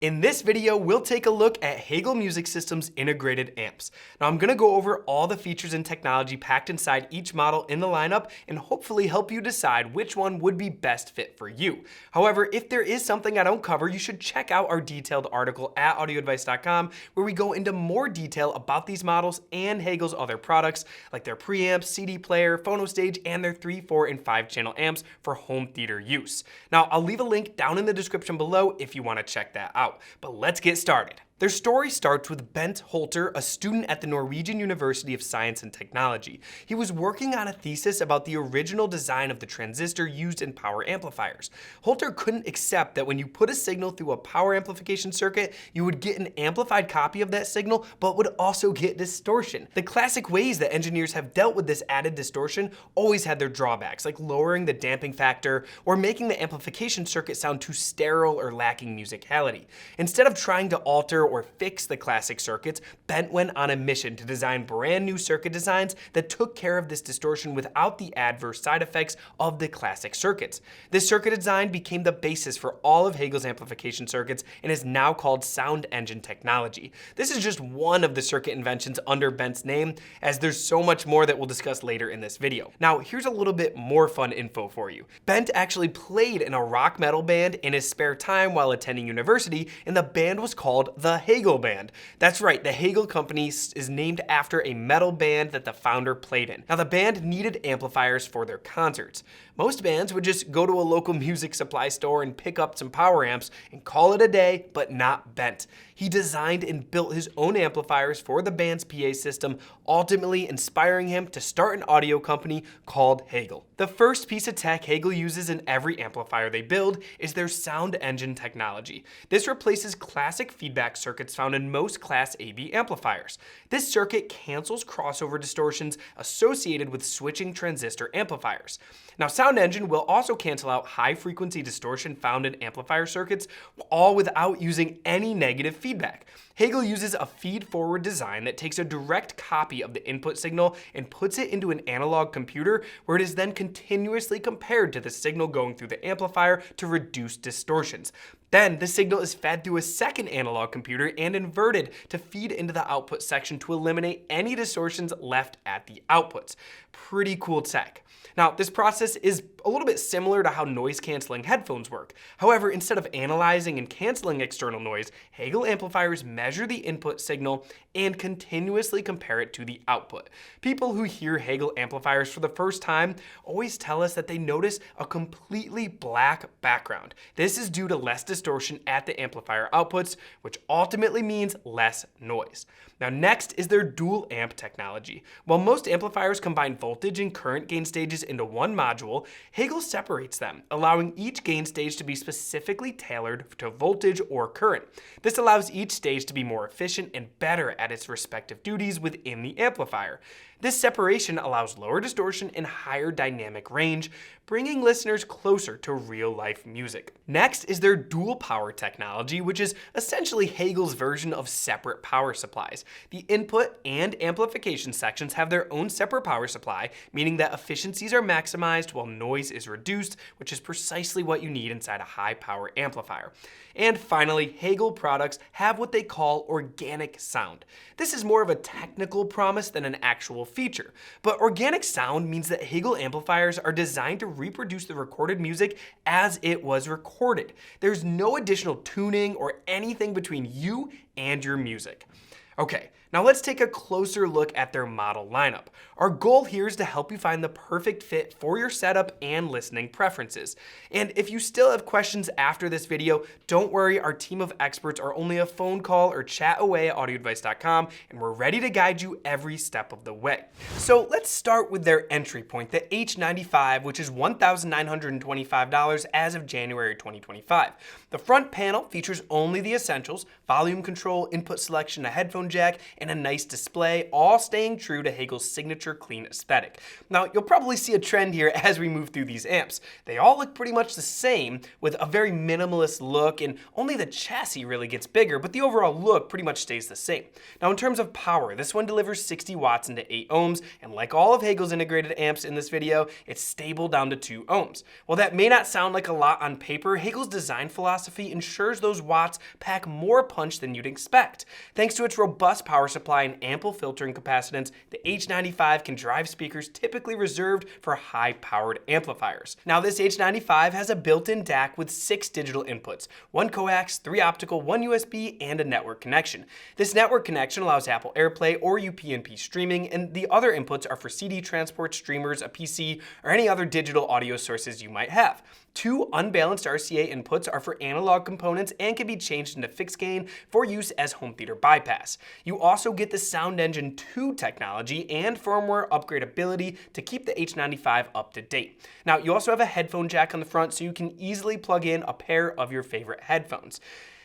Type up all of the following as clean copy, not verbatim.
In this video, we'll take a look at Hegel Music Systems integrated amps. Now I'm gonna go over all the features and technology packed inside each model in the lineup and hopefully help you decide which one would be best fit for you. However, if there is something I don't cover, you should check out our detailed article at audioadvice.com where we go into more detail about these models and Hegel's other products like their preamps, CD player, phono stage, and their 3, 4, and 5 channel amps for home theater use. Now I'll leave a link down in the description below if you wanna check that out. But let's get started. Their story starts with Bent Holter, a student at the Norwegian University of Science and Technology. He was working on a thesis about the original design of the transistor used in power amplifiers. Holter couldn't accept that when you put a signal through a power amplification circuit, you would get an amplified copy of that signal, but would also get distortion. The classic ways that engineers have dealt with this added distortion always had their drawbacks, like lowering the damping factor or making the amplification circuit sound too sterile or lacking musicality. Instead of trying to alter or fix the classic circuits, Bent went on a mission to design brand new circuit designs that took care of this distortion without the adverse side effects of the classic circuits. This circuit design became the basis for all of Hegel's amplification circuits and is now called sound engine technology. This is just one of the circuit inventions under Bent's name, as there's so much more that we'll discuss later in this video. Now, here's a little bit more fun info for you. Bent actually played in a rock metal band in his spare time while attending university, and the band was called the Hegel Band. That's right, the Hegel Company is named after a metal band that the founder played in. Now the band needed amplifiers for their concerts. Most bands would just go to a local music supply store and pick up some power amps and call it a day, but not Bent. He designed and built his own amplifiers for the band's PA system, ultimately inspiring him to start an audio company called Hegel. The first piece of tech Hegel uses in every amplifier they build is their sound engine technology. This replaces classic feedback circuits found in most Class AB amplifiers. This circuit cancels crossover distortions associated with switching transistor amplifiers. Now, sound engine will also cancel out high frequency distortion found in amplifier circuits, all without using any negative feedback. Hegel uses a feed-forward design that takes a direct copy of the input signal and puts it into an analog computer where it is then continuously compared to the signal going through the amplifier to reduce distortions. Then the signal is fed through a second analog computer and inverted to feed into the output section to eliminate any distortions left at the outputs. Pretty cool tech. Now, this process is a little bit similar to how noise-canceling headphones work. However, instead of analyzing and canceling external noise, Hegel amplifiers measure the input signal and continuously compare it to the output. People who hear Hegel amplifiers for the first time always tell us that they notice a completely black background. This is due to less distortion at the amplifier outputs, which ultimately means less noise. Now, next is their dual amp technology. While most amplifiers combine voltage and current gain stages into one module, Hegel separates them, allowing each gain stage to be specifically tailored to voltage or current. This allows each stage to be more efficient and better at its respective duties within the amplifier. This separation allows lower distortion and higher dynamic range, bringing listeners closer to real-life music. Next is their dual power technology, which is essentially Hegel's version of separate power supplies. The input and amplification sections have their own separate power supply, meaning that efficiencies are maximized while noise is reduced, which is precisely what you need inside a high-power amplifier. And finally, Hegel products have what they call organic sound. This is more of a technical promise than an actual feature, but organic sound means that Hegel amplifiers are designed to reproduce the recorded music as it was recorded. There's no additional tuning or anything between you and your music. Okay, now let's take a closer look at their model lineup. Our goal here is to help you find the perfect fit for your setup and listening preferences. And if you still have questions after this video, don't worry, our team of experts are only a phone call or chat away at audioadvice.com, and we're ready to guide you every step of the way. So let's start with their entry point, the H95, which is $1,925 as of January 2025. The front panel features only the essentials: volume control, input selection, a headphone jack, and a nice display, all staying true to Hegel's signature clean aesthetic. Now, you'll probably see a trend here as we move through these amps. They all look pretty much the same, with a very minimalist look, and only the chassis really gets bigger, but the overall look pretty much stays the same. Now, in terms of power, this one delivers 60 watts into 8 ohms, and like all of Hegel's integrated amps in this video, it's stable down to 2 ohms. While that may not sound like a lot on paper, Hegel's design philosophy ensures those watts pack more punch than you'd expect. Thanks to its robust power supply and ample filtering capacitance, the H95 can drive speakers typically reserved for high-powered amplifiers. Now, this H95 has a built-in DAC with 6 digital inputs, 1 coax, 3 optical, 1 USB, and a network connection. This network connection allows Apple AirPlay or UPnP streaming, and the other inputs are for CD transport, streamers, a PC, or any other digital audio sources you might have. 2 unbalanced RCA inputs are for analog components and can be changed into fixed gain for use as home theater bypass. You also get the Sound Engine 2 technology and firmware upgradability to keep the H95 up to date. Now, you also have a headphone jack on the front, so you can easily plug in a pair of your favorite headphones.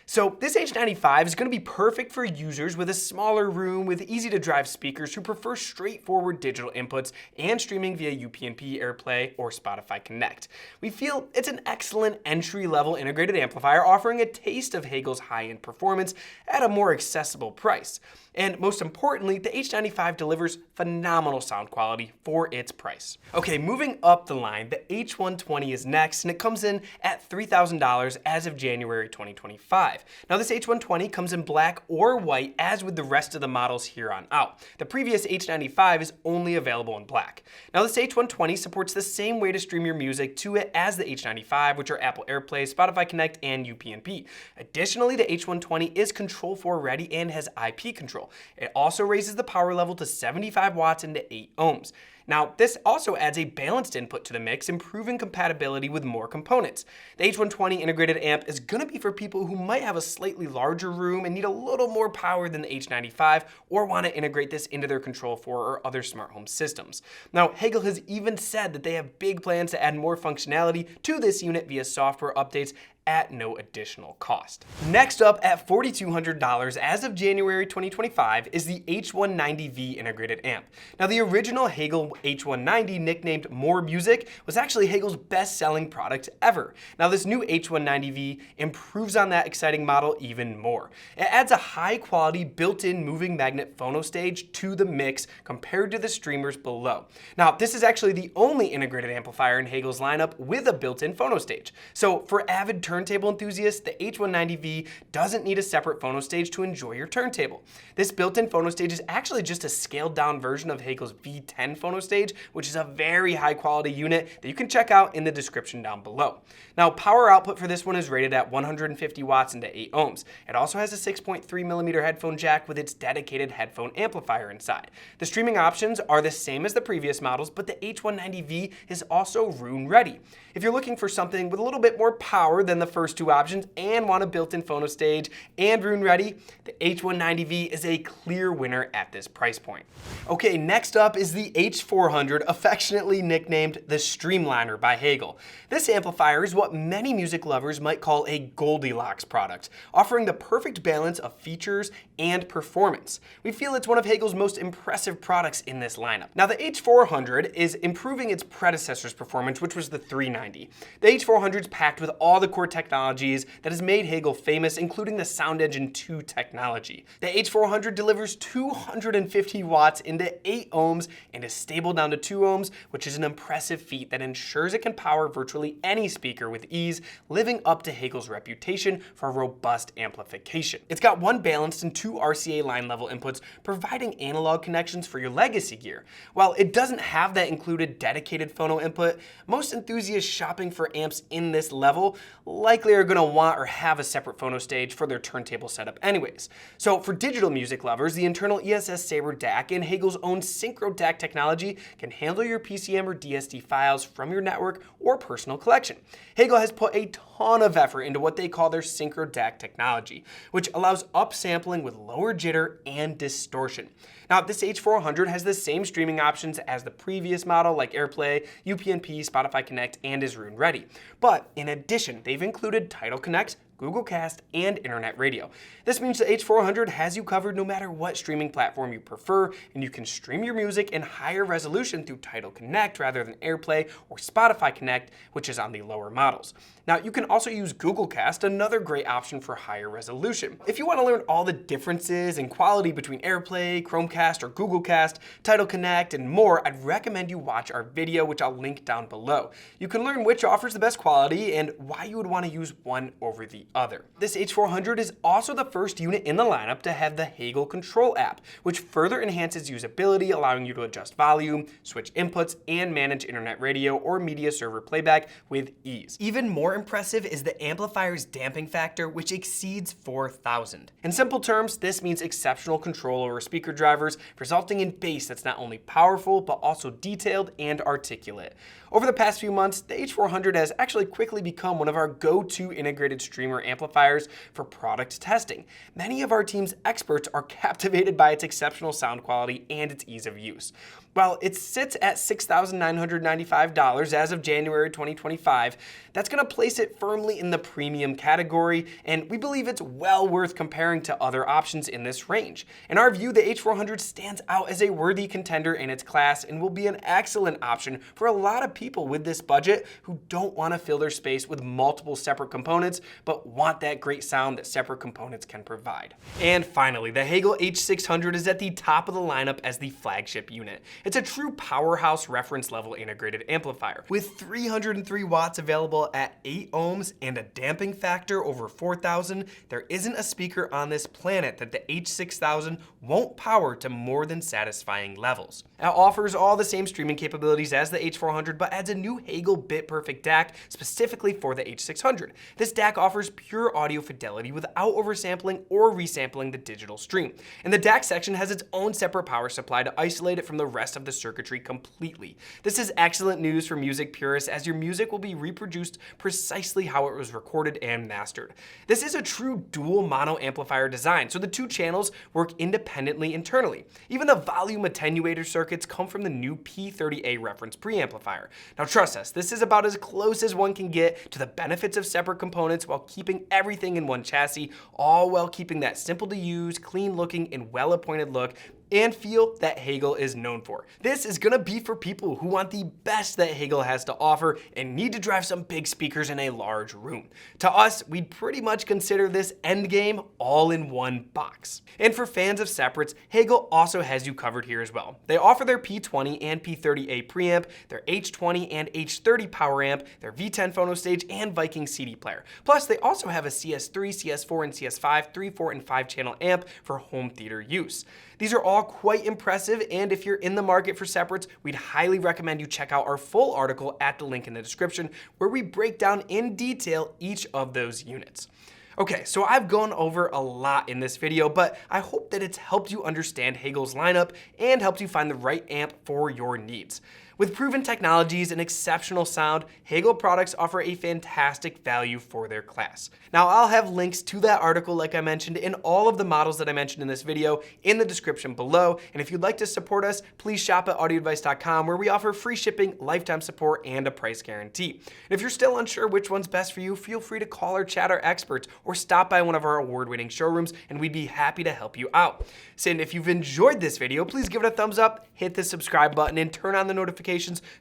So this H95 is going to be perfect for users with a smaller room with easy to drive speakers who prefer straightforward digital inputs and streaming via UPnP, AirPlay, or Spotify Connect. We feel it's an excellent entry-level integrated amplifier offering a taste of Hegel's high-end performance at a more accessible price. And most importantly, the H95 delivers phenomenal sound quality for its price. Okay, moving up the line, the H120 is next, and it comes in at $3,000 as of January 2025. Now, this H120 comes in black or white, as with the rest of the models here on out. The previous H95 is only available in black. Now, this H120 supports the same way to stream your music to it as the H95, which are Apple AirPlay, Spotify Connect, and UPnP. Additionally, the H120 is Control4 ready and has IP control. It also raises the power level to 75 watts into 8 ohms. Now, this also adds a balanced input to the mix, improving compatibility with more components. The H120 integrated amp is going to be for people who might have a slightly larger room and need a little more power than the H95, or want to integrate this into their Control4 or other smart home systems. Now, Hegel has even said that they have big plans to add more functionality to this unit via software updates at no additional cost. Next up at $4,200 as of January 2025 is the H190v integrated amp. Now, the original Hegel H190, nicknamed More Music, was actually Hegel's best-selling product ever. Now, this new H190v improves on that exciting model even more. It adds a high-quality built-in moving magnet phono stage to the mix compared to the streamers below. Now, this is actually the only integrated amplifier in Hegel's lineup with a built-in phono stage. So for avid turntable enthusiasts, the H190v doesn't need a separate phono stage to enjoy your turntable. This built-in phono stage is actually just a scaled-down version of Hegel's V10 phono stage, which is a very high-quality unit that you can check out in the description down below. Now, power output for this one is rated at 150 watts into 8 ohms. It also has a 6.3mm headphone jack with its dedicated headphone amplifier inside. The streaming options are the same as the previous models, but the H190v is also room ready. If you're looking for something with a little bit more power than the first two options and want a built-in phono stage and room ready, the H190v is a clear winner at this price point. Okay, next up is the H400, affectionately nicknamed the Streamliner by Hegel. This amplifier is what many music lovers might call a Goldilocks product, offering the perfect balance of features and performance. We feel it's one of Hegel's most impressive products in this lineup. Now, the H400 is improving its predecessor's performance, which was the 390. The H400 is packed with all the core technologies that has made Hegel famous, including the Sound Engine 2 technology. The H400 delivers 250 watts into 8 ohms and is stable down to 2 ohms, which is an impressive feat that ensures it can power virtually any speaker with ease, living up to Hegel's reputation for robust amplification. It's got one balanced and 2 RCA line level inputs, providing analog connections for your legacy gear. While it doesn't have that included dedicated phono input, most enthusiasts shopping for amps in this level likely are going to want or have a separate phono stage for their turntable setup anyways. So for digital music lovers, the internal ESS Sabre DAC and Hegel's own Synchro DAC technology can handle your PCM or DSD files from your network or personal collection. Hegel has put a ton of effort into what they call their Synchro DAC technology, which allows upsampling with lower jitter and distortion. Now, this H400 has the same streaming options as the previous model, like AirPlay, UPnP, Spotify Connect, and is room ready. But in addition, they've included Tidal Connect, Google Cast, and internet radio. This means the H400 has you covered no matter what streaming platform you prefer, and you can stream your music in higher resolution through Tidal Connect rather than AirPlay or Spotify Connect, which is on the lower models. Now, you can also use Google Cast, another great option for higher resolution. If you want to learn all the differences in quality between AirPlay, Chromecast, or Google Cast, Tidal Connect, and more, I'd recommend you watch our video, which I'll link down below. You can learn which offers the best quality and why you would want to use one over the other. This H400 is also the first unit in the lineup to have the Hegel Control app, which further enhances usability, allowing you to adjust volume, switch inputs, and manage internet radio or media server playback with ease. Even more impressive is the amplifier's damping factor, which exceeds 4,000. In simple terms, this means exceptional control over speaker drivers, resulting in bass that's not only powerful, but also detailed and articulate. Over the past few months, the H400 has actually quickly become one of our go-to integrated streamer amplifiers for product testing. Many of our team's experts are captivated by its exceptional sound quality and its ease of use. While it sits at $6,995 as of January 2025, that's going to place it firmly in the premium category, and we believe it's well worth comparing to other options in this range. In our view, the H400 stands out as a worthy contender in its class and will be an excellent option for a lot of people with this budget who don't want to fill their space with multiple separate components, but want that great sound that separate components can provide. And finally, the Hegel H600 is at the top of the lineup as the flagship unit. It's a true powerhouse reference level integrated amplifier. With 303 watts available at 8 ohms and a damping factor over 4,000, there isn't a speaker on this planet that the H6000 won't power to more than satisfying levels. It offers all the same streaming capabilities as the H400, but adds a new Hegel bit-perfect DAC specifically for the H600. This DAC offers pure audio fidelity without oversampling or resampling the digital stream. And the DAC section has its own separate power supply to isolate it from the rest of the circuitry completely. This is excellent news for music purists, as your music will be reproduced precisely how it was recorded and mastered. This is a true dual mono amplifier design, so the two channels work independently internally. Even the volume attenuator circuits come from the new P30A reference preamplifier. Now trust us, this is about as close as one can get to the benefits of separate components while keeping everything in one chassis, all while keeping that simple to use, clean looking, and well-appointed look and feel that Hegel is known for. This is gonna be for people who want the best that Hegel has to offer and need to drive some big speakers in a large room. To us, we'd pretty much consider this endgame all in one box. And for fans of separates, Hegel also has you covered here as well. They offer their P20 and P30A preamp, their H20 and H30 power amp, their V10 phono stage, and Viking CD player. Plus, they also have a CS3, CS4, and CS5 3, 4, and 5 channel amp for home theater use. These are all quite impressive, and if you're in the market for separates, we'd highly recommend you check out our full article at the link in the description, where we break down in detail each of those units. Okay, so I've gone over a lot in this video, but I hope that it's helped you understand Hegel's lineup and helped you find the right amp for your needs. With proven technologies and exceptional sound, Hegel products offer a fantastic value for their class. Now, I'll have links to that article, like I mentioned, in all of the models that I mentioned in this video in the description below. And if you'd like to support us, please shop at audioadvice.com, where we offer free shipping, lifetime support, and a price guarantee. And if you're still unsure which one's best for you, feel free to call or chat our experts or stop by one of our award-winning showrooms, and we'd be happy to help you out. So, and if you've enjoyed this video, please give it a thumbs up, hit the subscribe button, and turn on the notifications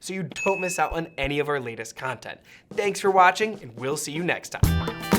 so you don't miss out on any of our latest content. Thanks for watching, and we'll see you next time.